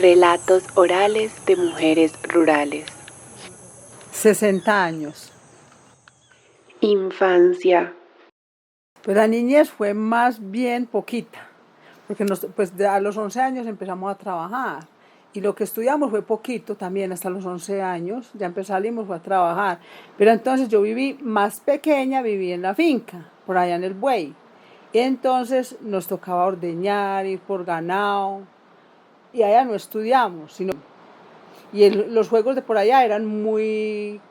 Relatos orales de mujeres rurales. 60 años. Infancia. Pues la niñez fue más bien poquita, porque a los 11 años empezamos a trabajar y lo que estudiamos fue poquito también, hasta los 11 años, ya empezamos a trabajar. Pero entonces yo viví más pequeña, viví en la finca, por allá en el Buey. Y entonces nos tocaba ordeñar, ir por ganado, y allá no estudiamos, los juegos de por allá eran muy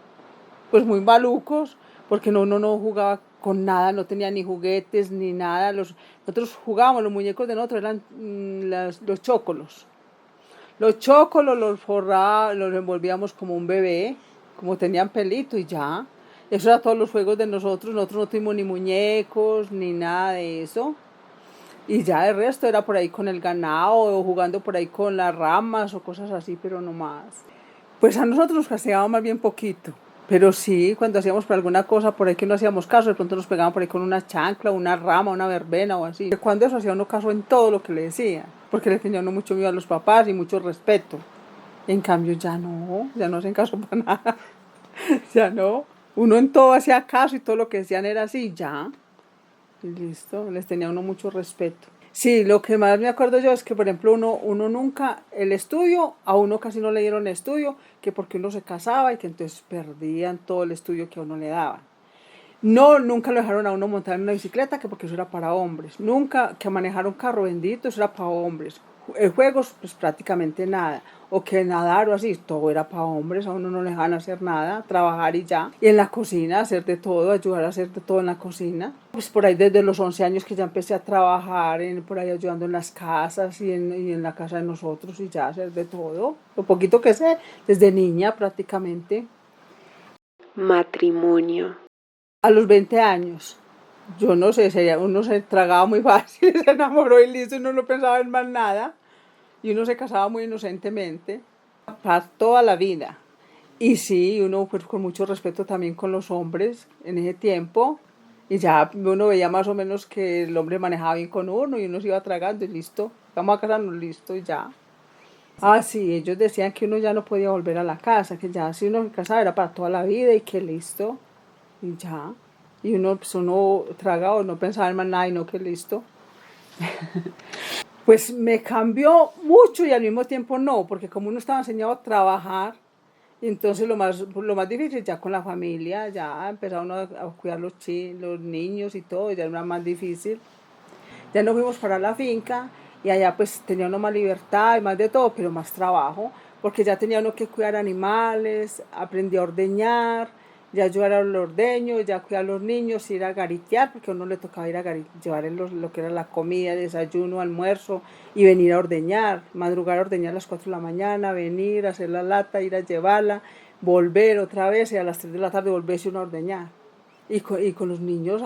malucos, porque uno no jugaba con nada, no tenía ni juguetes ni nada. Nosotros jugábamos, los muñecos de nosotros eran los chócolos. Los chócolos los forrábamos, los envolvíamos como un bebé, como tenían pelito y ya. Eso era todos los juegos de nosotros. Nosotros no tuvimos ni muñecos ni nada de eso. Y ya el resto era por ahí con el ganado o jugando por ahí con las ramas o cosas así, pero no más. Pues a nosotros nos castigaban más bien poquito. Pero sí, cuando hacíamos por alguna cosa por ahí que no hacíamos caso, de pronto nos pegaban por ahí con una chancla, una rama, una verbena o así. Cuando eso hacía uno caso en todo lo que le decían, porque le tenía uno mucho miedo a los papás y mucho respeto. En cambio ya no hacen caso para nada. Ya no. Uno en todo hacía caso y todo lo que decían era así, ya. Y listo, les tenía uno mucho respeto. Sí, lo que más me acuerdo yo es que, por ejemplo, uno nunca, el estudio, a uno casi no le dieron estudio, que porque uno se casaba y que entonces perdían todo el estudio que a uno le daban. No, nunca lo dejaron a uno montar en una bicicleta, que porque eso era para hombres. Nunca que manejar un carro bendito, eso era para hombres. Juegos, pues prácticamente nada. O que nadar o así, todo era para hombres, a uno no le dejaban hacer nada, trabajar y ya. Y en la cocina, hacer de todo, ayudar a hacer de todo en la cocina. Pues por ahí desde los 11 años que ya empecé a trabajar, por ahí ayudando en las casas y en la casa de nosotros y ya hacer de todo. Lo poquito que sé, desde niña prácticamente. Matrimonio. A los 20 años. Yo no sé, uno se tragaba muy fácil, se enamoró y listo, uno no pensaba en más nada. Y uno se casaba muy inocentemente, para toda la vida. Y sí, uno pues con mucho respeto también con los hombres en ese tiempo. Y ya uno veía más o menos que el hombre manejaba bien con uno y uno se iba tragando y listo. Vamos a casarnos, listo y ya. Ah, sí, ellos decían que uno ya no podía volver a la casa, que ya si uno se casaba era para toda la vida y que listo. Y ya. Y uno tragaba, no pensaba en más nada y no que listo. Pues me cambió mucho y al mismo tiempo no, porque como uno estaba enseñado a trabajar, entonces lo más difícil ya con la familia, ya empezaba uno a cuidar los niños y todo, ya era más difícil. Ya nos fuimos para la finca y allá pues tenía uno más libertad y más de todo, pero más trabajo, porque ya tenía uno que cuidar animales, aprendí a ordeñar, ya ayudar a los ordeños, ya cuidar a los niños, ir a garitear, porque a uno le tocaba ir a llevar lo que era la comida, desayuno, almuerzo, y venir a ordeñar, madrugar a ordeñar a las 4 de la mañana, venir, hacer la lata, ir a llevarla, volver otra vez y a las 3 de la tarde volverse uno a ordeñar. Y con los niños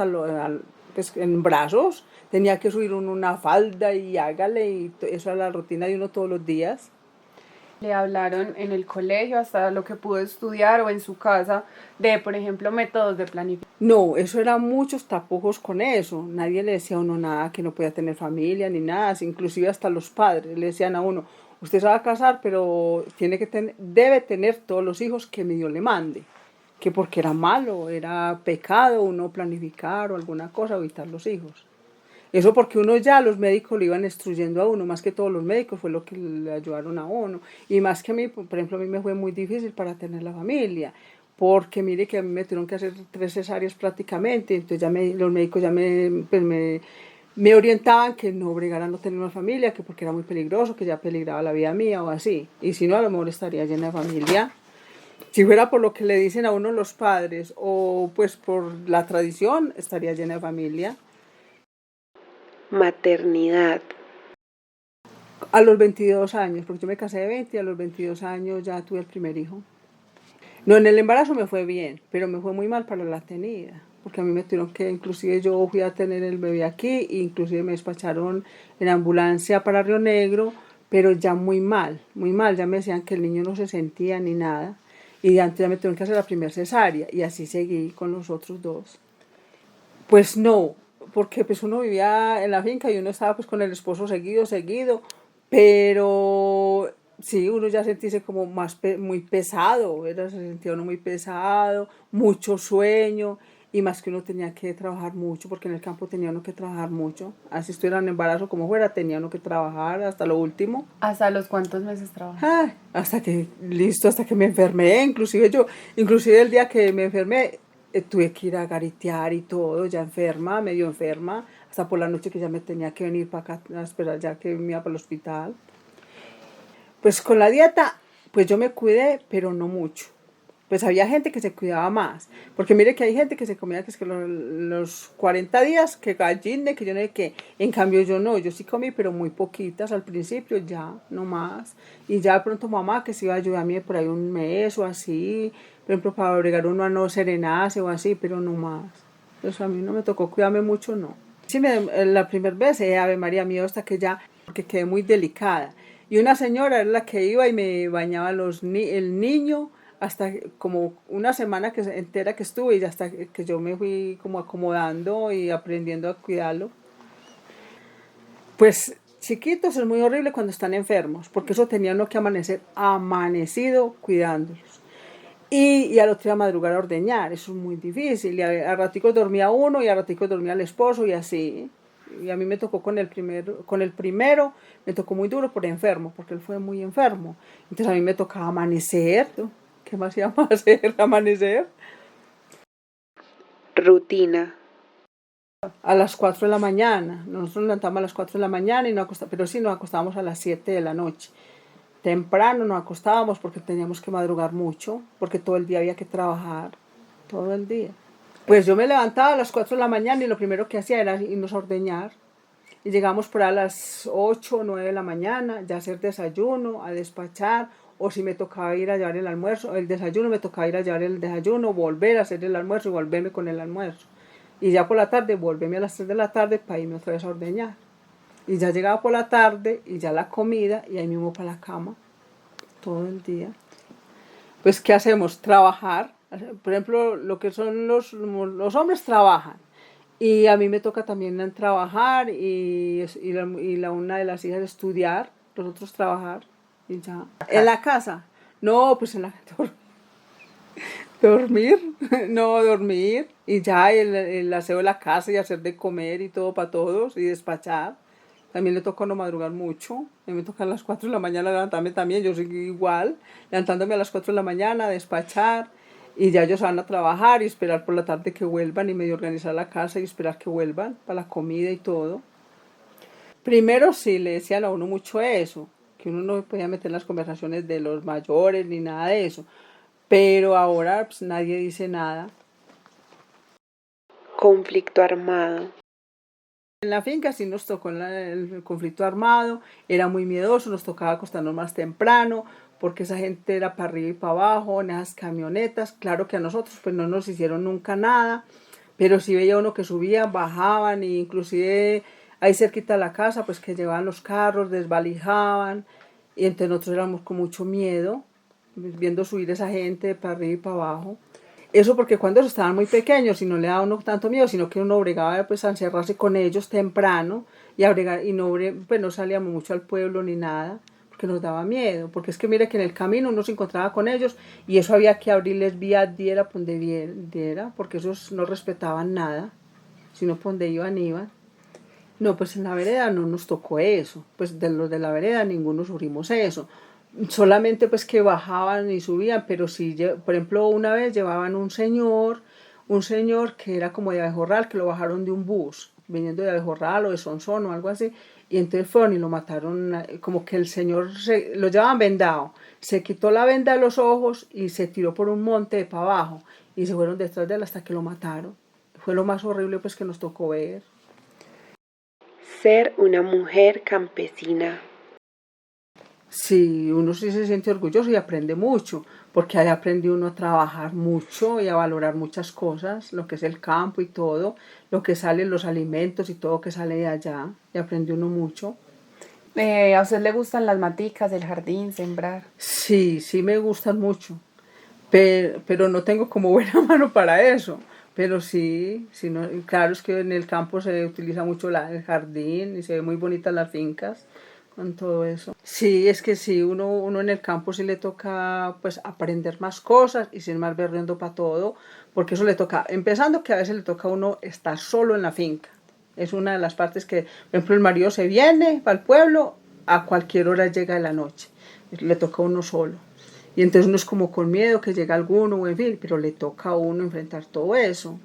pues, en brazos, tenía que subir uno una falda y hágale, y eso era la rutina de uno todos los días. Le hablaron en el colegio, hasta lo que pudo estudiar o en su casa, de, por ejemplo, métodos de planificación. No, eso eran muchos tapujos con eso. Nadie le decía a uno nada, que no podía tener familia ni nada. Inclusive hasta los padres le decían a uno, usted se va a casar, pero debe tener todos los hijos que Dios le mande. Que porque era malo, era pecado uno planificar o alguna cosa, evitar los hijos. Eso porque uno ya, los médicos le iban instruyendo a uno, más que todos los médicos fue lo que le ayudaron a uno. Y más que a mí, por ejemplo, a mí me fue muy difícil para tener la familia, porque mire que a mí me tuvieron que hacer 3 cesáreas prácticamente, entonces ya los médicos ya me orientaban que no obligara a no tener una familia, que porque era muy peligroso, que ya peligraba la vida mía o así. Y si no, a lo mejor estaría llena de familia. Si fuera por lo que le dicen a uno los padres o pues por la tradición, estaría llena de familia. Maternidad. A los 22 años, porque yo me casé de 20 y a los 22 años ya tuve el primer hijo. No, en el embarazo me fue bien, pero me fue muy mal para la tenida, porque a mí me tuvieron que, inclusive yo fui a tener el bebé aquí, e inclusive me despacharon en ambulancia para Río Negro, pero ya muy mal, ya me decían que el niño no se sentía ni nada, y antes ya me tuvieron que hacer la primera cesárea, y así seguí con los otros 2. Pues no, porque pues uno vivía en la finca y uno estaba pues con el esposo seguido, pero Sí, uno ya sentía como muy pesado, se sentía uno muy pesado, mucho sueño, y más que uno tenía que trabajar mucho, porque en el campo tenía uno que trabajar mucho. Así estuviera en embarazo como fuera, tenía uno que trabajar hasta lo último. ¿Hasta los cuántos meses trabajas? Ay, hasta que me enfermé, inclusive el día que me enfermé, tuve que ir a garitear y todo, ya enferma, medio enferma, hasta por la noche que ya me tenía que venir para acá a esperar ya que me iba para el hospital. Pues con la dieta, pues yo me cuidé, pero no mucho. Pues había gente que se cuidaba más. Porque mire que hay gente que se comía que es que los 40 días, que gallina, que yo no sé qué. En cambio yo no, yo sí comí, pero muy poquitas al principio, ya, no más. Y ya de pronto mamá que se iba a ayudarme por ahí un mes o así. Por ejemplo, para obligar uno a no serenarse o así, pero no más. Entonces a mí no me tocó cuidarme mucho, no. Sí, la primera vez, Ave María mío, hasta que ya, porque quedé muy delicada. Y una señora era la que iba y me bañaba el niño hasta como una semana entera que estuve y hasta que yo me fui como acomodando y aprendiendo a cuidarlo. Pues chiquitos es muy horrible cuando están enfermos, porque eso tenía uno que amanecido cuidándolos. Y al otro día madrugar a ordeñar, eso es muy difícil. Y a raticos dormía uno y a raticos dormía el esposo y así. Y a mí me tocó con el primero, me tocó muy duro por enfermo, porque él fue muy enfermo. Entonces a mí me tocaba amanecer. ¿Qué más íbamos a hacer? Amanecer. Rutina. A las 4 de la mañana. Nosotros nos levantamos a las 4 de la mañana, pero sí nos acostábamos a las 7 de la noche. Temprano nos acostábamos porque teníamos que madrugar mucho, porque todo el día había que trabajar, todo el día. Pues yo me levantaba a las 4 de la mañana y lo primero que hacía era irnos a ordeñar. Y llegamos por a las 8 o 9 de la mañana, ya hacer desayuno, a despachar, o si me tocaba ir a llevar el almuerzo, el desayuno, me tocaba ir a llevar el desayuno, volver a hacer el almuerzo y volverme con el almuerzo. Y ya por la tarde, volverme a las 3 de la tarde para irme otra vez a ordeñar. Y ya llegaba por la tarde y ya la comida y ahí mismo para la cama, todo el día. Pues, ¿qué hacemos? Trabajar. Por ejemplo, lo que son los hombres trabajan. Y a mí me toca también trabajar una de las hijas estudiar, los otros trabajar y ya. ¿En la casa? No, pues en la dormir, no dormir y ya el aseo de la casa y hacer de comer y todo para todos y despachar. También le toca no madrugar mucho. A mí me toca a las 4 de la mañana levantarme también, yo soy igual, levantándome a las 4 de la mañana, despachar. Y ya ellos van a trabajar y esperar por la tarde que vuelvan y medio organizar la casa y esperar que vuelvan para la comida y todo. Primero sí le decían a uno mucho eso, que uno no podía meter en las conversaciones de los mayores ni nada de eso. Pero ahora pues, nadie dice nada. Conflicto armado. En la finca sí nos tocó el conflicto armado, era muy miedoso, nos tocaba acostarnos más temprano, porque esa gente era para arriba y para abajo, en esas camionetas. Claro que a nosotros pues no nos hicieron nunca nada, pero sí veía uno que subían, bajaban, e inclusive ahí cerquita de la casa, pues que llevaban los carros, desvalijaban, y entre nosotros éramos con mucho miedo, viendo subir esa gente para arriba y para abajo. Eso porque cuando ellos estaban muy pequeños y no le daba uno tanto miedo, sino que uno obligaba pues, a encerrarse con ellos temprano y no salíamos mucho al pueblo ni nada, porque nos daba miedo. Porque es que mire que en el camino uno se encontraba con ellos y eso había que abrirles vía diera por donde diera, porque esos no respetaban nada, sino por donde iban. No, pues en la vereda no nos tocó eso, pues de los de la vereda ninguno sufrimos eso. Solamente pues que bajaban y subían, pero sí, por ejemplo, una vez llevaban un señor que era como de Abejorral, que lo bajaron de un bus, viniendo de Abejorral o de Sonsón o algo así, y entonces fueron y lo mataron, como que el señor lo llevaban vendado, se quitó la venda de los ojos y se tiró por un monte para abajo, y se fueron detrás de él hasta que lo mataron. Fue lo más horrible pues que nos tocó ver. Ser una mujer campesina. Sí, uno sí se siente orgulloso y aprende mucho, porque ahí aprende uno a trabajar mucho y a valorar muchas cosas, lo que es el campo y todo, lo que salen los alimentos y todo que sale de allá, y aprende uno mucho. ¿A usted le gustan las maticas, el jardín, sembrar? Sí, sí me gustan mucho, pero no tengo como buena mano para eso. Pero sí, no, claro es que en el campo se utiliza mucho el jardín y se ven muy bonitas las fincas en todo eso. Sí, es que sí, uno en el campo sí le toca pues aprender más cosas y ser más berrendo para todo, porque eso le toca, empezando que a veces le toca a uno estar solo en la finca. Es una de las partes que, por ejemplo, el marido se viene para el pueblo, a cualquier hora llega de la noche, le toca a uno solo. Y entonces uno es como con miedo que llegue alguno, o en fin, pero le toca a uno enfrentar todo eso.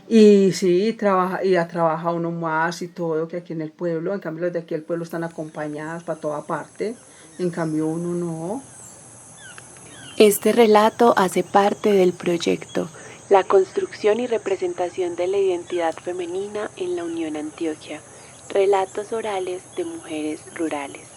Y sí, trabaja uno más y todo que aquí en el pueblo. En cambio, los de aquí el pueblo están acompañados para toda parte. En cambio, uno no. Este relato hace parte del proyecto La construcción y representación de la identidad femenina en la Unión Antioquia. Relatos orales de mujeres rurales.